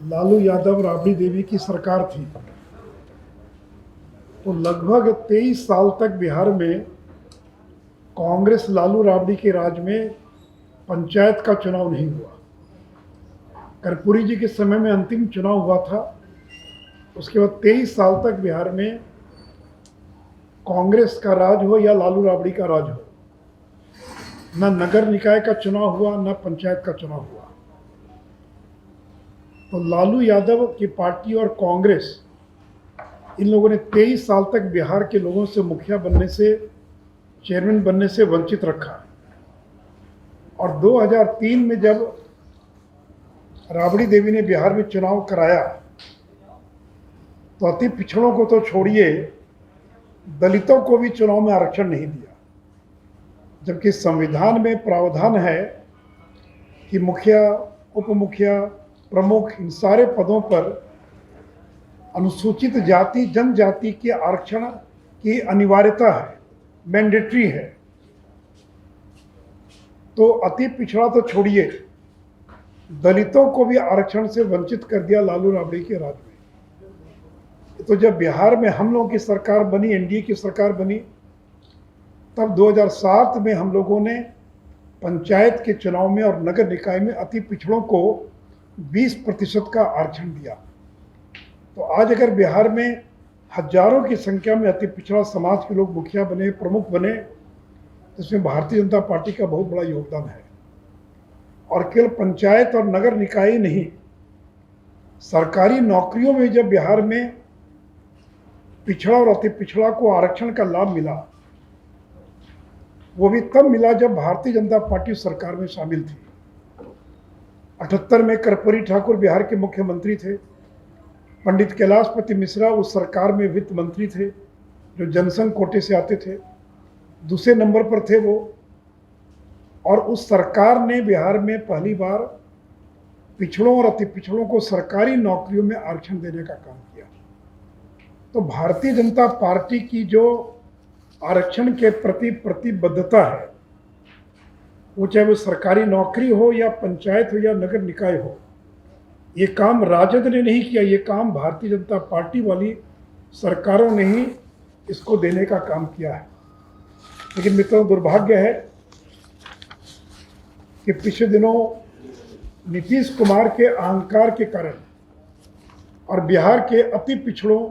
लालू यादव राबड़ी देवी की सरकार थी तो लगभग 23 साल तक बिहार में कांग्रेस लालू राबड़ी के राज में पंचायत का चुनाव नहीं हुआ। कर्पूरी जी के समय में अंतिम चुनाव हुआ था। उसके बाद 23 साल तक बिहार में कांग्रेस का राज हो या लालू राबड़ी का राज हो, न नगर निकाय का चुनाव हुआ न पंचायत का चुनाव हुआ। तो लालू यादव की पार्टी और कांग्रेस इन लोगों ने 23 साल तक बिहार के लोगों से मुखिया बनने से, चेयरमैन बनने से वंचित रखा। और 2003 में जब राबड़ी देवी ने बिहार में चुनाव कराया तो अति पिछड़ों को तो छोड़िए, दलितों को भी चुनाव में आरक्षण नहीं दिया, जबकि संविधान में प्रावधान है कि मुखिया, उप मुखिया, प्रमुख इन सारे पदों पर अनुसूचित जाति जनजाति के आरक्षण की अनिवार्यता है, मैंडेटरी है। तो अति पिछड़ा तो छोड़िए, दलितों को भी आरक्षण से वंचित कर दिया लालू राबड़ी के राज में। तो जब बिहार में हम लोगों की सरकार बनी, एनडीए की सरकार बनी, तब 2007 में हम लोगों ने पंचायत के चुनाव में और नगर निकाय में अति पिछड़ों को 20% का आरक्षण दिया। तो आज अगर बिहार में हजारों की संख्या में अति पिछड़ा समाज के लोग मुखिया बने, प्रमुख बने, तो इसमें भारतीय जनता पार्टी का बहुत बड़ा योगदान है। और केवल पंचायत और नगर निकाय नहीं, सरकारी नौकरियों में जब बिहार में पिछड़ा और अति पिछड़ा को आरक्षण का लाभ मिला, वो भी तब मिला जब भारतीय जनता पार्टी सरकार में शामिल थी। 78 में कर्पूरी ठाकुर बिहार के मुख्यमंत्री थे। पंडित कैलाशपति मिश्रा उस सरकार में वित्त मंत्री थे, जो जनसंघ कोटे से आते थे, दूसरे नंबर पर थे वो। और उस सरकार ने बिहार में पहली बार पिछड़ों और अति पिछड़ों को सरकारी नौकरियों में आरक्षण देने का काम किया। तो भारतीय जनता पार्टी की जो आरक्षण के प्रति प्रतिबद्धता है, वो चाहे वो सरकारी नौकरी हो या पंचायत हो या नगर निकाय हो, ये काम राजद ने नहीं किया, ये काम भारतीय जनता पार्टी वाली सरकारों ने ही इसको देने का काम किया है। लेकिन मित्रों, दुर्भाग्य है कि पिछले दिनों नीतीश कुमार के अहंकार के कारण और बिहार के अति पिछड़ों,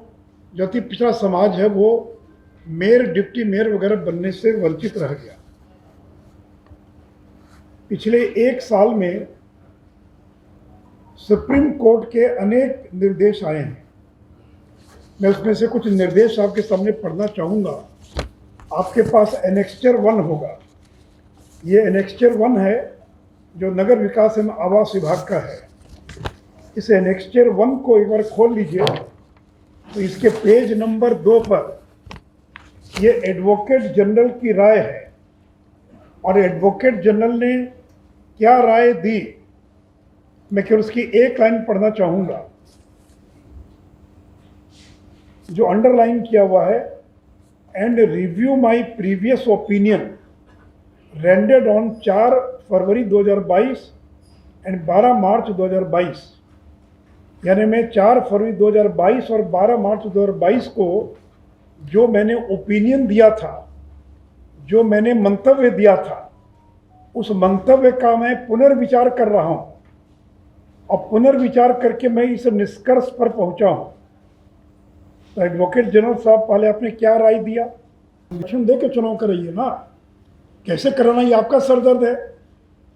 जो अति पिछड़ा समाज है, वो मेयर, डिप्टी मेयर वगैरह बनने से वंचित रह गया। पिछले 1 साल में सुप्रीम कोर्ट के अनेक निर्देश आए हैं। मैं उसमें से कुछ निर्देश आपके सामने पढ़ना चाहूँगा। आपके पास एनेक्स्चर 1 होगा। ये एनेक्स्चर 1 है जो नगर विकास एवं आवास विभाग का है। इस एनेक्स्चर 1 को एक बार खोल लीजिए तो इसके पेज नंबर 2 पर ये एडवोकेट जनरल की राय है। और एडवोकेट जनरल ने क्या राय दी, मैं केवल उसकी एक लाइन पढ़ना चाहूँगा जो अंडरलाइन किया हुआ है। And review my previous opinion rendered on 4 February 2022 and 12 March 2022। यानी मैं 4 फरवरी 2022 और 12 मार्च 2022 को जो मैंने ओपिनियन दिया था, जो मैंने मंतव्य दिया था, उस मंतव्य का मैं पुनर्विचार कर रहा हूँ। और पुनर्विचार करके मैं इस निष्कर्ष पर पहुंचा हूं। तो एडवोकेट जनरल साहब, पहले आपने क्या राय दिया? आरक्षण दे के चुनाव कराइए ना, कैसे कराना ये आपका सरदर्द है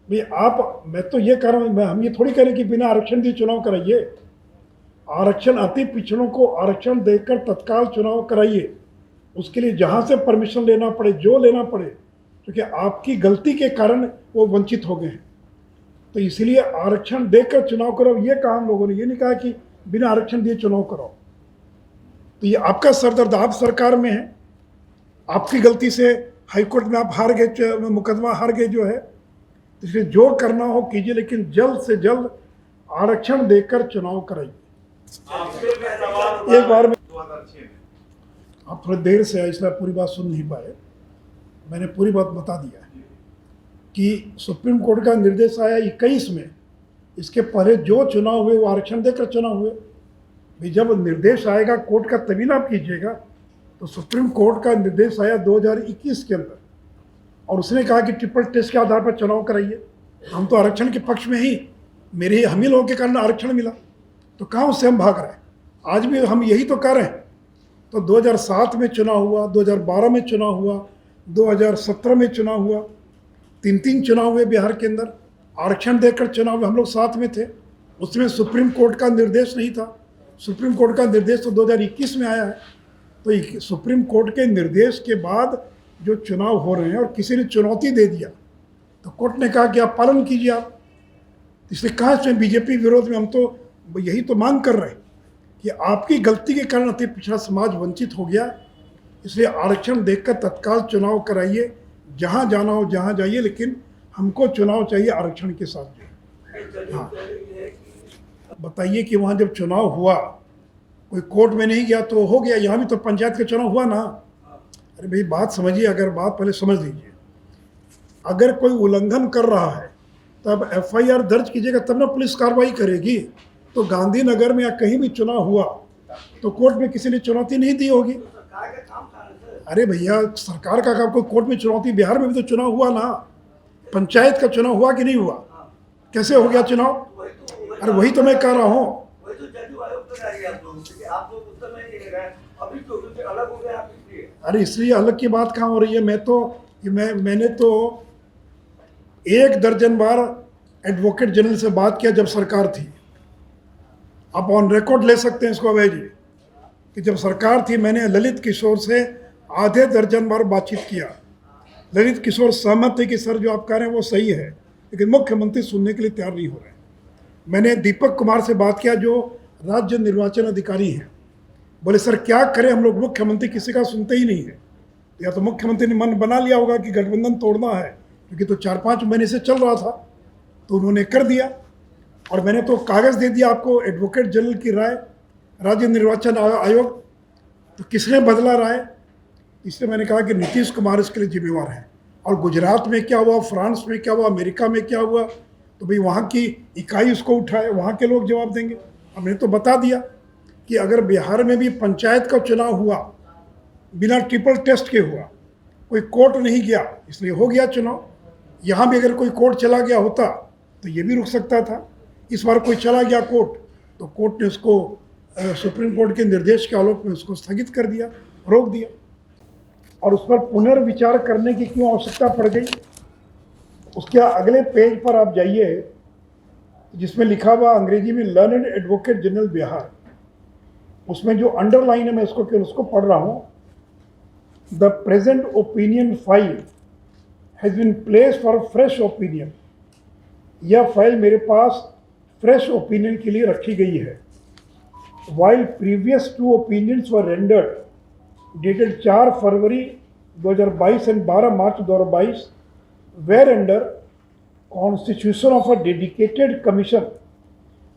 भाई। आप, मैं तो ये कह रहा हूँ, हम ये थोड़ी कह रहे कि बिना आरक्षण दिए चुनाव कराइए। आरक्षण, अति पिछड़ों को आरक्षण देकर तत्काल चुनाव कराइए। उसके लिए जहाँ से परमिशन लेना पड़े, जो लेना पड़े, क्योंकि आपकी गलती के कारण वो वंचित हो गए हैं। तो इसलिए आरक्षण देकर चुनाव करो, ये कहा हम लोगों ने। ये नहीं कहा कि बिना आरक्षण दिए चुनाव करो। तो ये आपका सरदर्द, आप सरकार में हैं, आपकी गलती से हाईकोर्ट में आप हार गए, मुकदमा हार गए जो है। इसलिए जो करना हो कीजिए, लेकिन जल्द से जल्द आरक्षण देकर चुनाव कराइए। एक बार में आप थोड़ी देर से आए, इसलिए पूरी बात सुन नहीं पाए। मैंने पूरी बात बता दिया है कि सुप्रीम कोर्ट का निर्देश आया 21 में इसके पहले जो चुनाव हुए वो आरक्षण देकर चुनाव हुए। भाई जब निर्देश आएगा कोर्ट का तभी ना आप कीजिएगा। तो सुप्रीम कोर्ट का निर्देश आया 2021 के अंदर और उसने कहा कि ट्रिपल टेस्ट के आधार पर चुनाव कराइए। हम तो आरक्षण के पक्ष में ही, मेरे हम ही लोगों के कारण आरक्षण मिला, तो कहाँ उससे हम भाग रहे हैं? आज भी हम यही तो कर रहे हैं। तो 2007 में चुनाव हुआ, 2012 में चुनाव हुआ, 2017 में चुनाव हुआ, 3 चुनाव हुए बिहार के अंदर, आरक्षण देकर चुनाव में हम लोग साथ में थे। उसमें सुप्रीम कोर्ट का निर्देश नहीं था। सुप्रीम कोर्ट का निर्देश तो 2021 में आया है। तो सुप्रीम कोर्ट के निर्देश के बाद जो चुनाव हो रहे हैं और किसी ने चुनौती दे दिया तो कोर्ट ने कहा कि आप पालन कीजिए आप। इसलिए कहाँ से बीजेपी विरोध में हम तो यही तो मांग कर रहे हैं कि आपकी गलती के कारण अति पिछड़ा समाज वंचित हो गया। इसलिए आरक्षण देखकर तत्काल चुनाव कराइए, जहाँ जाना हो जहाँ जाइए, लेकिन हमको चुनाव चाहिए आरक्षण के साथ। हाँ, बताइए कि वहाँ जब चुनाव हुआ कोई कोर्ट में नहीं गया तो हो गया। यहाँ भी तो पंचायत का चुनाव हुआ ना। अरे भाई बात समझिए, अगर बात पहले समझ लीजिए। अगर कोई उल्लंघन कर रहा है तब एफआईआर दर्ज कीजिएगा, तब ना पुलिस कार्रवाई करेगी। तो गांधीनगर में या कहीं भी चुनाव हुआ तो कोर्ट में किसी ने चुनौती नहीं दी होगी। अरे भैया सरकार का काम, कोई कोर्ट में चुनौती, बिहार में भी तो चुनाव हुआ ना, पंचायत का चुनाव हुआ कि नहीं हुआ? कैसे हो गया चुनाव? अरे वही तो मैं कह रहा हूँ। अरे इसलिए अलग की बात कहाँ हो रही है? मैंने तो 1 दर्जन बार एडवोकेट जनरल से बात किया जब सरकार थी। आप ऑन रिकॉर्ड ले सकते हैं इसको अभय जी, कि जब सरकार थी मैंने ललित किशोर से आधे दर्जन बार बातचीत किया। ललित किशोर सहमत थे कि सर जो आप कह रहे हैं वो सही है, लेकिन मुख्यमंत्री सुनने के लिए तैयार नहीं हो रहे हैं। मैंने दीपक कुमार से बात किया जो राज्य निर्वाचन अधिकारी हैं, बोले सर क्या करें हम लोग, मुख्यमंत्री किसी का सुनते ही नहीं है। या तो मुख्यमंत्री ने मन बना लिया होगा कि गठबंधन तोड़ना है, क्योंकि तो 4-5 महीने से चल रहा था, तो उन्होंने कर दिया। और मैंने तो कागज़ दे दिया आपको, एडवोकेट जनरल की राय, राज्य निर्वाचन आयोग, तो किसने बदला राय? इसलिए मैंने कहा कि नीतीश कुमार इसके लिए जिम्मेवार हैं। और गुजरात में क्या हुआ, फ्रांस में क्या हुआ, अमेरिका में क्या हुआ, तो भाई वहाँ की इकाई उसको उठाए, वहाँ के लोग जवाब देंगे। हमने तो बता दिया कि अगर बिहार में भी पंचायत का चुनाव हुआ बिना ट्रिपल टेस्ट के हुआ, कोई कोर्ट नहीं गया, इसलिए हो गया चुनाव। यहाँ भी अगर कोई कोर्ट चला गया होता तो ये भी रुक सकता था। इस बार कोई चला गया कोर्ट, तो कोर्ट ने उसको सुप्रीम कोर्ट के निर्देश के आलोक में उसको स्थगित कर दिया, रोक दिया। और उस पर पुनर्विचार करने की क्यों आवश्यकता पड़ गई? उसके अगले पेज पर आप जाइए, जिसमें लिखा हुआ अंग्रेजी में लर्नेड एडवोकेट जनरल बिहार, उसमें जो अंडरलाइन है मैं उसको पढ़ रहा हूँ। The present opinion file has been place for fresh opinion. यह फाइल मेरे पास फ्रेश ओपिनियन के लिए रखी गई है। While previous 2 opinions were rendered dated 4 February 2022 and 12 March 2022 were under constitution of a dedicated commission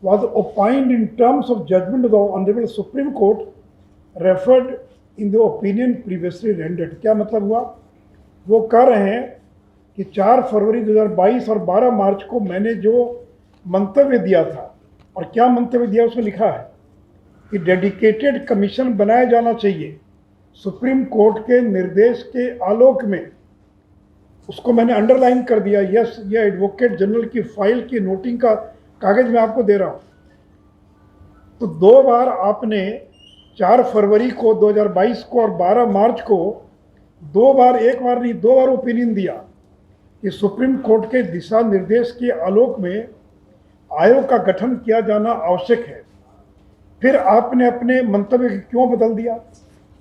was opined in terms of judgment of the Honorable Supreme Court referred in the opinion previously rendered। क्या मतलब हुआ? वो कह रहे हैं कि 4 February 2022 और 12 मार्च को मैंने जो मंतव्य दिया था, और क्या मंतव्य दिया उसमें लिखा है कि डेडिकेटेड कमीशन बनाया जाना चाहिए सुप्रीम कोर्ट के निर्देश के आलोक में, उसको मैंने अंडरलाइन कर दिया। यस, यह एडवोकेट जनरल की फाइल की नोटिंग का कागज मैं आपको दे रहा हूँ। तो 2 बार आपने 4 फरवरी को 2022 को और 12 मार्च को 2 बार, 1 बार नहीं 2 बार ओपिनियन दिया कि सुप्रीम कोर्ट के दिशा निर्देश के आलोक में आयोग का गठन किया जाना आवश्यक है। फिर आपने अपने मंतव्य क्यों बदल दिया,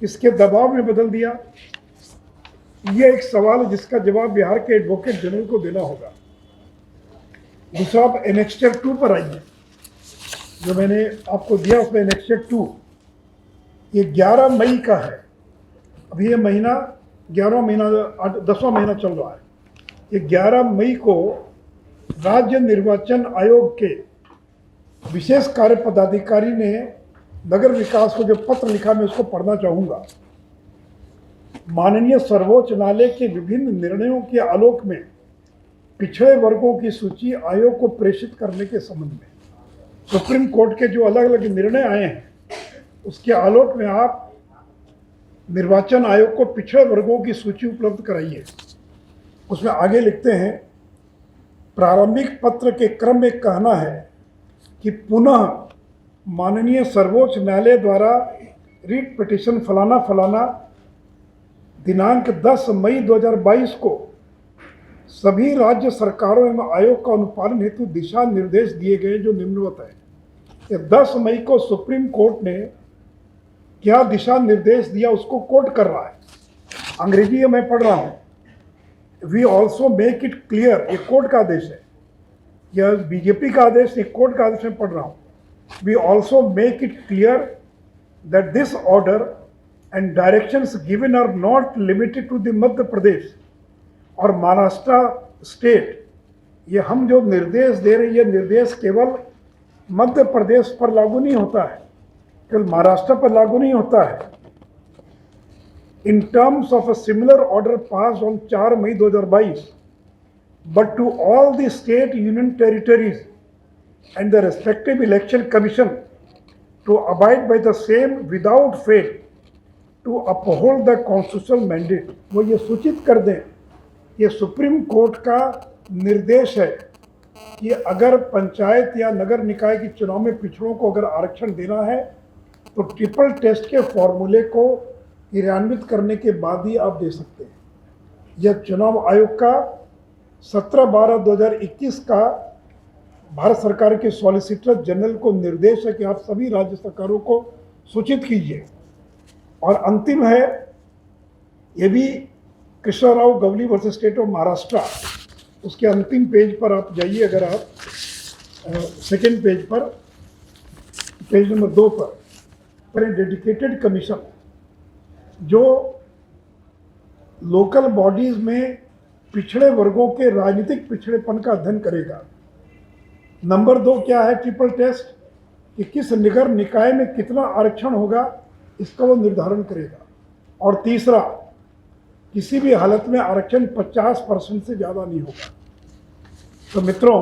किसके दबाव में बदल दिया? ये एक सवाल है जिसका जवाब बिहार के एडवोकेट जनरल को देना होगा। दूसरा, आप एनेक्स्चर 2 पर आइए, जो मैंने आपको दिया उसमें एनेक्स्चर 2 ये 11 मई का है। अभी ये महीना 11वां महीना 10वां महीना चल रहा है। ये 11 मई को राज्य निर्वाचन आयोग के विशेष कार्य पदाधिकारी ने नगर विकास को जो पत्र लिखा मैं उसको पढ़ना चाहूँगा। माननीय सर्वोच्च न्यायालय के विभिन्न निर्णयों के आलोक में पिछड़े वर्गों की सूची आयोग को प्रेषित करने के संबंध में सुप्रीम कोर्ट के जो अलग अलग निर्णय आए हैं, उसके आलोक में आप निर्वाचन आयोग को पिछड़े वर्गों की सूची उपलब्ध कराइए। उसमें आगे लिखते हैं, प्रारंभिक पत्र के क्रम में कहना है कि पुनः माननीय सर्वोच्च न्यायालय द्वारा रिट पिटीशन फलाना फलाना दिनांक 10 मई 2022 को सभी राज्य सरकारों एवं आयोग का अनुपालन हेतु दिशा निर्देश दिए गए जो निम्नवत है। 10 मई को सुप्रीम कोर्ट ने क्या दिशा निर्देश दिया उसको कोट कर रहा है, अंग्रेजी मैं पढ़ रहा हूं। We also make it clear, ये कोर्ट का आदेश है, यह बीजेपी का आदेश, एक कोर्ट का आदेश मैं पढ़ रहा हूं। We also make it clear that this order and directions given are not limited to the Madhya Pradesh और महाराष्ट्र स्टेट। ये हम जो निर्देश दे रहे हैं, ये निर्देश केवल मध्य प्रदेश पर लागू नहीं होता है, केवल महाराष्ट्र पर लागू नहीं होता है। In terms of a similar order pass on 4 May 2022, but to all the state union territories and the respective election commission to abide by the same without fail to uphold the constitutional mandate. वो ये सूचित कर दें, ये supreme court का निर्देश है कि अगर पंचायत या नगर निकाय के चुनाव में पिछड़ों को अगर आरक्षण देना है तो ट्रिपल टेस्ट के फॉर्मूले को क्रियान्वित करने के बाद ही आप दे सकते हैं। यह चुनाव आयोग का 17/12/2021 का भारत सरकार के सॉलिसिटर जनरल को निर्देश है कि आप सभी राज्य सरकारों को सूचित कीजिए। और अंतिम है, ये भी Krishna Rao Gawli versus state of Maharashtra, उसके अंतिम पेज पर आप जाइए, अगर आप सेकेंड पेज पर, पेज नंबर 2 पर डेडिकेटेड कमीशन जो लोकल बॉडीज में पिछड़े वर्गों के राजनीतिक पिछड़ेपन का अध्ययन करेगा। नंबर 2 क्या है, ट्रिपल टेस्ट, कि किस निगर निकाय में कितना आरक्षण होगा इसका वो निर्धारण करेगा। और तीसरा, किसी भी हालत में आरक्षण 50% से ज़्यादा नहीं होगा। तो मित्रों,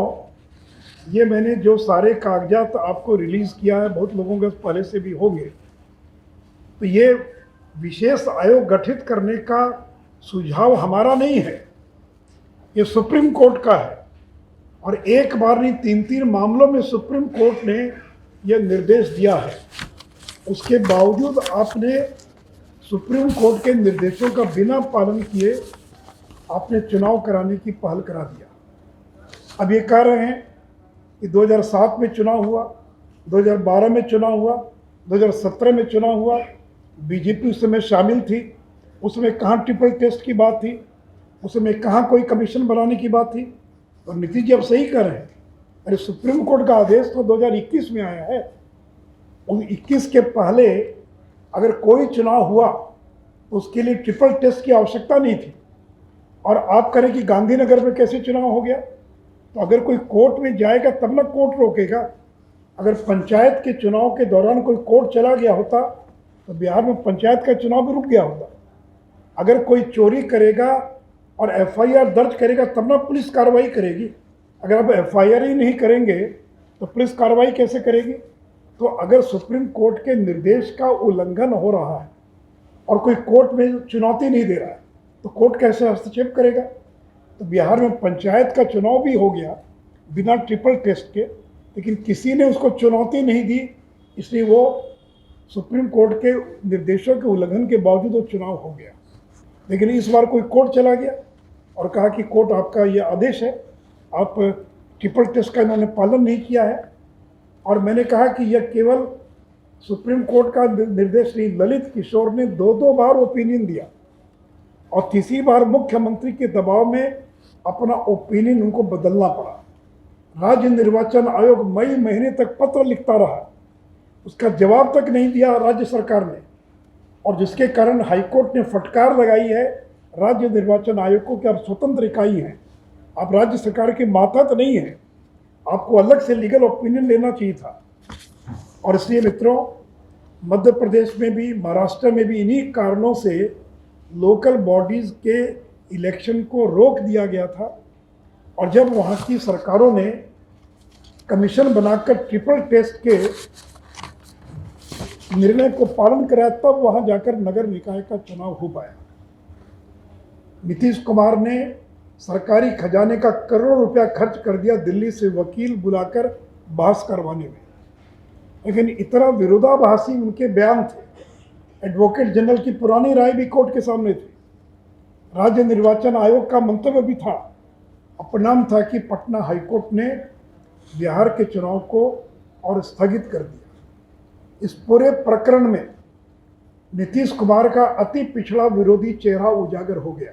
ये मैंने जो सारे कागजात आपको रिलीज़ किया है, बहुत लोगों के पहले से भी होंगे, तो ये विशेष आयोग गठित करने का सुझाव हमारा नहीं है, ये सुप्रीम कोर्ट का है। और एक बार नहीं, 3 मामलों में सुप्रीम कोर्ट ने यह निर्देश दिया है। उसके बावजूद आपने सुप्रीम कोर्ट के निर्देशों का बिना पालन किए आपने चुनाव कराने की पहल करा दिया। अब ये कह रहे हैं कि 2007 में चुनाव हुआ, 2012 में चुनाव हुआ, 2017 में चुनाव हुआ, बीजेपी उस समय शामिल थी, उसमें कहाँ ट्रिपल टेस्ट की बात थी, उसमें कहाँ कोई कमीशन बनाने की बात थी। और नीतीश जी अब सही कर रहे हैं, अरे सुप्रीम कोर्ट का आदेश तो 2021 में आया है, उन 21 के पहले अगर कोई चुनाव हुआ तो उसके लिए ट्रिपल टेस्ट की आवश्यकता नहीं थी। और आप करें कि गांधीनगर में कैसे चुनाव हो गया, तो अगर कोई कोर्ट में जाएगा तब ना कोर्ट रोकेगा। अगर पंचायत के चुनाव के दौरान कोई कोर्ट चला गया होता तो बिहार में पंचायत का चुनाव भी रुक गया होता। अगर कोई चोरी करेगा और एफआईआर दर्ज करेगा तब ना पुलिस कार्रवाई करेगी। अगर आप एफआईआर ही नहीं करेंगे तो पुलिस कार्रवाई कैसे करेगी। तो अगर सुप्रीम कोर्ट के निर्देश का उल्लंघन हो रहा है और कोई कोर्ट में चुनौती नहीं दे रहा है तो कोर्ट कैसे हस्तक्षेप करेगा। तो बिहार में पंचायत का चुनाव भी हो गया बिना ट्रिपल टेस्ट के, लेकिन किसी ने उसको चुनौती नहीं दी, इसलिए वो सुप्रीम कोर्ट के निर्देशों के उल्लंघन के बावजूद वो चुनाव हो गया। लेकिन इस बार कोई कोर्ट चला गया और कहा कि कोर्ट आपका ये आदेश है, आप ट्रिपल टेस्ट का इन्होंने पालन नहीं किया है। और मैंने कहा कि यह केवल सुप्रीम कोर्ट का निर्देश नहीं, ललित किशोर ने 2 बार ओपिनियन दिया और तीसरी बार मुख्यमंत्री के दबाव में अपना ओपिनियन उनको बदलना पड़ा। राज्य निर्वाचन आयोग मई महीने तक पत्र लिखता रहा, उसका जवाब तक नहीं दिया राज्य सरकार ने, और जिसके कारण हाईकोर्ट ने फटकार लगाई है राज्य निर्वाचन आयोग को कि आप स्वतंत्र इकाई हैं, आप राज्य सरकार के मातहत नहीं हैं, आपको अलग से लीगल ओपिनियन लेना चाहिए था। और इसलिए मित्रों, मध्य प्रदेश में भी महाराष्ट्र में भी इन्हीं कारणों से लोकल बॉडीज़ के इलेक्शन को रोक दिया गया था। और जब वहाँ की सरकारों ने कमीशन बनाकर ट्रिपल टेस्ट के निर्णय को पालन कराया, तब वहाँ जाकर नगर निकाय का चुनाव हो पाया। नीतीश कुमार ने सरकारी खजाने का करोड़ों रुपया खर्च कर दिया दिल्ली से वकील बुलाकर बहस करवाने में, लेकिन इतना विरोधाभासी उनके बयान थे। एडवोकेट जनरल की पुरानी राय भी कोर्ट के सामने थी। राज्य निर्वाचन आयोग का मंतव्य भी था, परिणाम था कि पटना हाईकोर्ट ने बिहार के चुनाव को और स्थगित कर दिया। इस पूरे प्रकरण में नीतीश कुमार का अति पिछड़ा विरोधी चेहरा उजागर हो गया।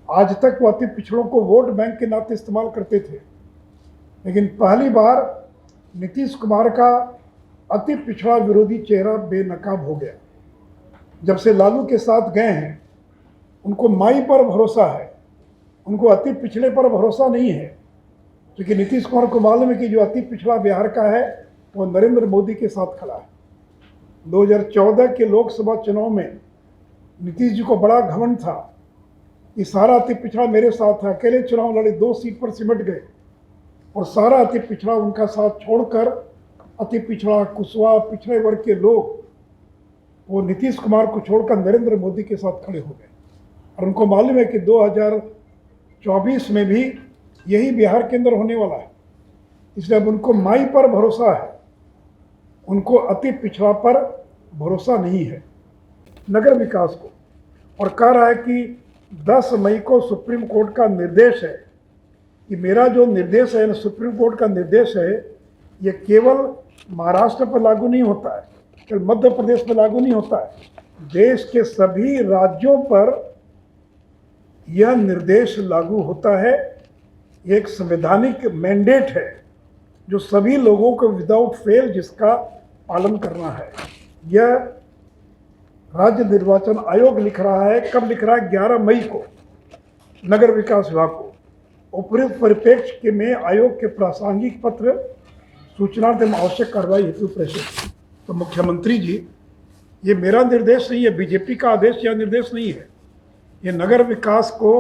आज तक वो अति पिछड़ों को वोट बैंक के नाते इस्तेमाल करते थे, लेकिन पहली बार नीतीश कुमार का अति पिछड़ा विरोधी चेहरा बेनकाब हो गया। जब से लालू के साथ गए हैं, उनको माई पर भरोसा है, उनको अति पिछड़े पर भरोसा नहीं है, क्योंकि नीतीश कुमार को मालूम है कि जो अति पिछड़ा बिहार का है वो नरेंद्र मोदी के साथ खड़ा है। 2014 के लोकसभा चुनाव में नीतीश जी को बड़ा घमंड था कि सारा अति पिछड़ा मेरे साथ है। अकेले चुनाव लड़े, 2 सीट पर सिमट गए और सारा अति पिछड़ा उनका साथ छोड़कर अति पिछड़ा, कुशवाहा, पिछड़े वर्ग के लोग वो नीतीश कुमार को छोड़कर नरेंद्र मोदी के साथ खड़े हो गए। और उनको मालूम है कि 2024 में भी यही बिहार के अंदर होने वाला है, इसलिए अब उनको माई पर भरोसा है, उनको अति पिछड़ा पर भरोसा नहीं है। नगर विकास को और कह रहा है कि 10 मई को सुप्रीम कोर्ट का निर्देश है कि मेरा जो निर्देश है, सुप्रीम कोर्ट का निर्देश है, ये केवल महाराष्ट्र पर लागू नहीं होता है, केवल मध्य प्रदेश पर लागू नहीं होता है, देश के सभी राज्यों पर यह निर्देश लागू होता है। ये एक संवैधानिक मैंडेट है जो सभी लोगों को विदाउट फेल जिसका पालन करना है। यह राज्य निर्वाचन आयोग लिख रहा है। कब लिख रहा है? 11 मई को नगर विकास विभाग को। उपयुक्त परिप्रेक्ष्य के में आयोग के प्रासंगिक पत्र सूचनार्थ एवं आवश्यक कार्रवाई हेतु प्रेषित। तो मुख्यमंत्री जी, ये मेरा निर्देश नहीं है, बीजेपी का आदेश या निर्देश नहीं है। ये नगर विकास को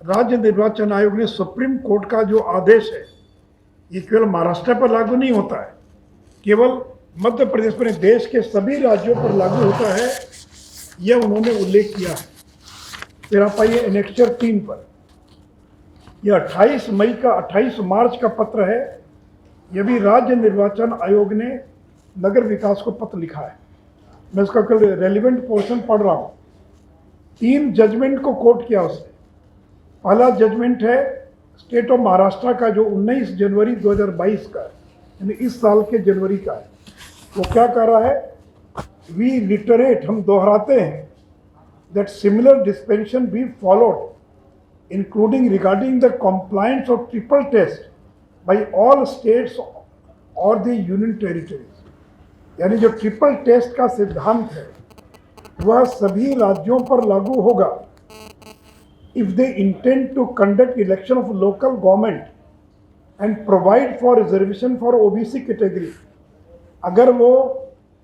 राज्य निर्वाचन आयोग ने सुप्रीम कोर्ट का जो आदेश है, ये केवल महाराष्ट्र पर लागू नहीं होता है, केवल मध्य प्रदेश पर, देश के सभी राज्यों पर लागू होता है, यह उन्होंने उल्लेख किया है। फिर आप आइए एनेक्चर 3 पर। यह 28 मार्च का पत्र है। यह भी राज्य निर्वाचन आयोग ने नगर विकास को पत्र लिखा है। मैं इसका कल रेलिवेंट पोर्शन पढ़ रहा हूँ। 3 जजमेंट को कोट किया उसने। पहला जजमेंट है स्टेट ऑफ महाराष्ट्र का, जो 19 जनवरी 2022 का, यानी इस साल के जनवरी का है। वो क्या कह रहा है? वी रिटरेट, हम दोहराते हैं, that similar dispensation be followed including regarding the compliance of triple test by all states और द यूनियन टेरिटरीज। यानी जो ट्रिपल टेस्ट का सिद्धांत है वह सभी राज्यों पर लागू होगा if they intend to conduct election of local government and provide for reservation for OBC category. अगर वो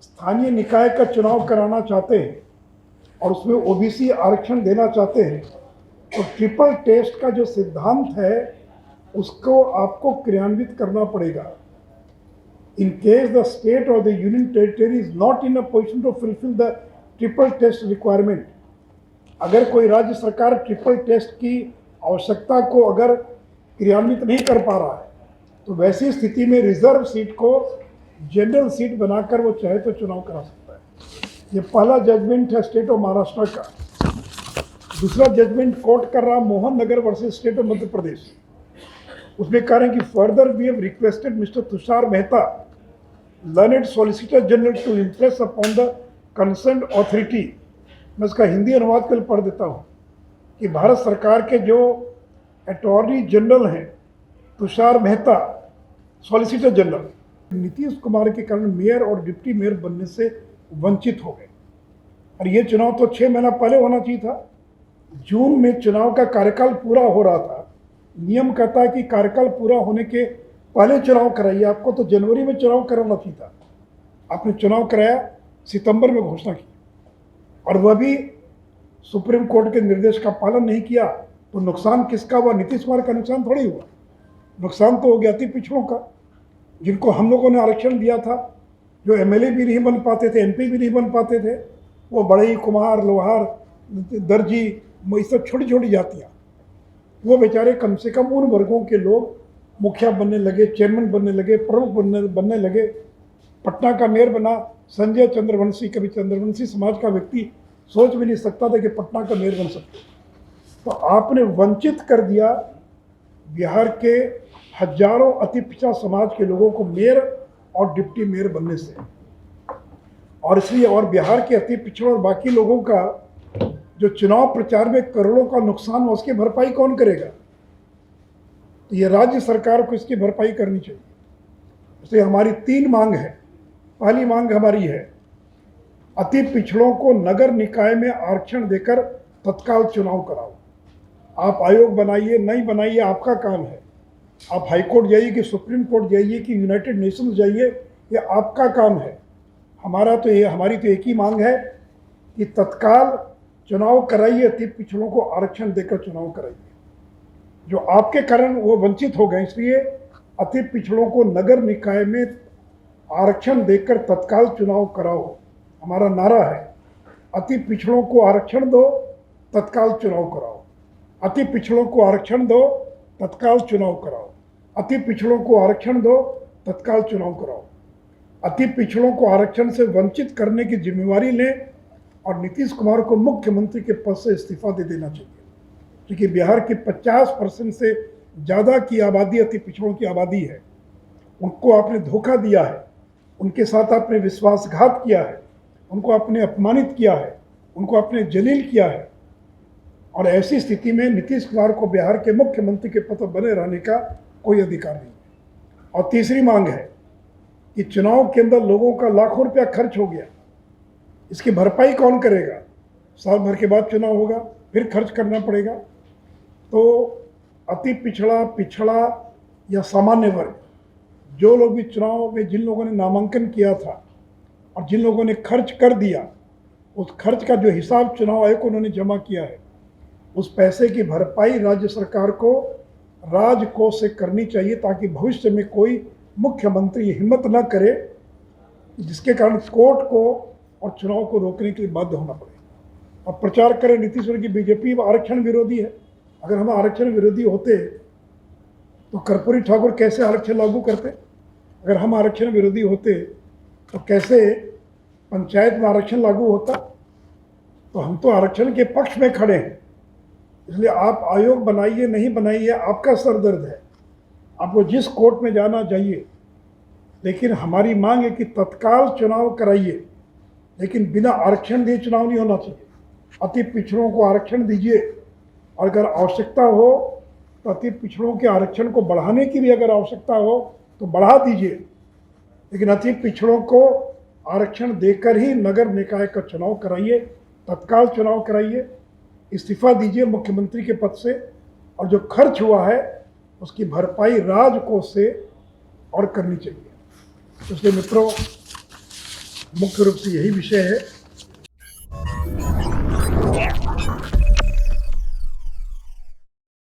स्थानीय निकाय का चुनाव कराना चाहते हैं और उसमें ओबीसी आरक्षण देना चाहते हैं, तो ट्रिपल टेस्ट का जो सिद्धांत है उसको आपको क्रियान्वित करना पड़ेगा। इन केस द स्टेट और the union territory is not in a position to fulfil the triple test requirement. अगर कोई राज्य सरकार ट्रिपल टेस्ट की आवश्यकता को अगर क्रियान्वित नहीं कर पा रहा है, तो वैसी स्थिति में रिजर्व सीट को जनरल सीट बनाकर वो चाहे तो चुनाव करा सकता है। ये पहला जजमेंट है स्टेट ऑफ महाराष्ट्र का। दूसरा जजमेंट कोर्ट कर रहा Mohan Nagar versus state of Madhya Pradesh. उसमें कह रहे हैं कि further we have requested mister Tushar Mehta, learned solicitor general, to impress upon the concerned authority. मैं इसका हिंदी अनुवाद कल पढ़ देता हूँ कि भारत सरकार के जो अटॉर्नी जनरल हैं तुषार मेहता, सॉलिसिटर जनरल, नीतीश कुमार के कारण मेयर और डिप्टी मेयर बनने से वंचित हो गए। और ये चुनाव तो 6 महीना पहले होना चाहिए था। जून में चुनाव का कार्यकाल पूरा हो रहा था। नियम कहता है कि कार्यकाल पूरा होने के पहले चुनाव कराइए। आपको तो जनवरी में चुनाव कराना चाहिए था। आपने चुनाव कराया, सितंबर में घोषणा की, और वह भी सुप्रीम कोर्ट के निर्देश का पालन नहीं किया। तो नुकसान किसका हुआ? नीतीश कुमार का नुकसान थोड़ी हुआ। नुकसान तो हो गया अति पिछड़ों का, जिनको हम लोगों ने आरक्षण दिया था, जो एमएलए भी नहीं बन पाते थे, एमपी भी नहीं बन पाते थे, वो बढ़ई, कुम्हार, लोहार, दर्जी, ये सब छोटी छोटी जातियाँ, वो बेचारे कम से कम उन वर्गों के लोग मुखिया बनने लगे, चेयरमैन बनने लगे, प्रमुख बनने लगे। पटना का मेयर बना संजय चंद्रवंशी। कभी चंद्रवंशी समाज का व्यक्ति सोच भी नहीं सकता था कि पटना का मेयर बन सकते। तो आपने वंचित कर दिया बिहार के हजारों अति पिछड़ा समाज के लोगों को मेयर और डिप्टी मेयर बनने से। और इसलिए और बिहार के अति पिछड़ों और बाकी लोगों का जो चुनाव प्रचार में करोड़ों का नुकसान हो, उसकी भरपाई कौन करेगा? तो ये राज्य सरकार को इसकी भरपाई करनी चाहिए। इसलिए हमारी 3 मांग है। पहली मांग हमारी है, अति पिछड़ों को नगर निकाय में आरक्षण देकर तत्काल चुनाव कराओ। आप आयोग बनाइए, नहीं बनाइए, आपका काम है। आप हाईकोर्ट जाइए कि सुप्रीम कोर्ट जाइए कि यूनाइटेड नेशंस जाइए, ये आपका काम है। हमारी तो एक ही मांग है कि तत्काल चुनाव कराइए, अति पिछड़ों को आरक्षण देकर चुनाव कराइए। जो आपके कारण वो वंचित हो गए, इसलिए अति पिछड़ों को नगर निकाय में आरक्षण देकर तत्काल चुनाव कराओ। हमारा नारा है, अति पिछड़ों को आरक्षण दो, तत्काल चुनाव कराओ। अति पिछड़ों को आरक्षण दो, तत्काल चुनाव कराओ। अति पिछड़ों को आरक्षण दो, तत्काल चुनाव कराओ। अति पिछड़ों को आरक्षण से वंचित करने की जिम्मेवारी लें और नीतीश कुमार को मुख्यमंत्री के पद से इस्तीफा दे देना चाहिए, क्योंकि बिहार की 50% से ज़्यादा की आबादी अति पिछड़ों की आबादी है। उनको आपने धोखा दिया है, उनके साथ आपने विश्वासघात किया है, उनको आपने अपमानित किया है, उनको आपने जलील किया है। और ऐसी स्थिति में नीतीश कुमार को बिहार के मुख्यमंत्री के पद पर बने रहने का कोई अधिकार नहीं है। और तीसरी मांग है कि चुनाव के अंदर लोगों का लाखों रुपया खर्च हो गया, इसकी भरपाई कौन करेगा? साल भर के बाद चुनाव होगा, फिर खर्च करना पड़ेगा। तो अति पिछड़ा, पिछड़ा या सामान्य वर्ग, जो लोग भी चुनाव में, जिन लोगों ने नामांकन किया था और जिन लोगों ने खर्च कर दिया, उस खर्च का जो हिसाब चुनाव आयोग को उन्होंने जमा किया है, उस पैसे की भरपाई राज्य सरकार को राजकोष से करनी चाहिए, ताकि भविष्य में कोई मुख्यमंत्री हिम्मत न करे जिसके कारण कोर्ट को और चुनाव को रोकने के लिए बाध्य होना पड़े और प्रचार करें नीतीश कुमार की बीजेपी आरक्षण विरोधी है। अगर हम आरक्षण विरोधी होते तो कर्पूरी ठाकुर कैसे आरक्षण लागू करते? अगर हम आरक्षण विरोधी होते तो कैसे पंचायत में आरक्षण लागू होता? तो हम तो आरक्षण के पक्ष में खड़े हैं। इसलिए आप आयोग बनाइए, नहीं बनाइए, आपका सर दर्द है, आपको जिस कोर्ट में जाना जाइए, लेकिन हमारी मांग है कि तत्काल चुनाव कराइए, लेकिन बिना आरक्षण दिए चुनाव नहीं होना चाहिए। अति पिछड़ों को आरक्षण दीजिए, और अगर आवश्यकता हो तो अति पिछड़ों के आरक्षण को बढ़ाने की भी अगर आवश्यकता हो तो बढ़ा दीजिए, लेकिन अति पिछड़ों को आरक्षण देकर ही नगर निकाय का चुनाव कराइए, तत्काल चुनाव कराइए, इस्तीफा दीजिए मुख्यमंत्री के पद से, और जो खर्च हुआ है उसकी भरपाई राजकोष से और करनी चाहिए। इसलिए मित्रों, मुख्य रूप से यही विषय है।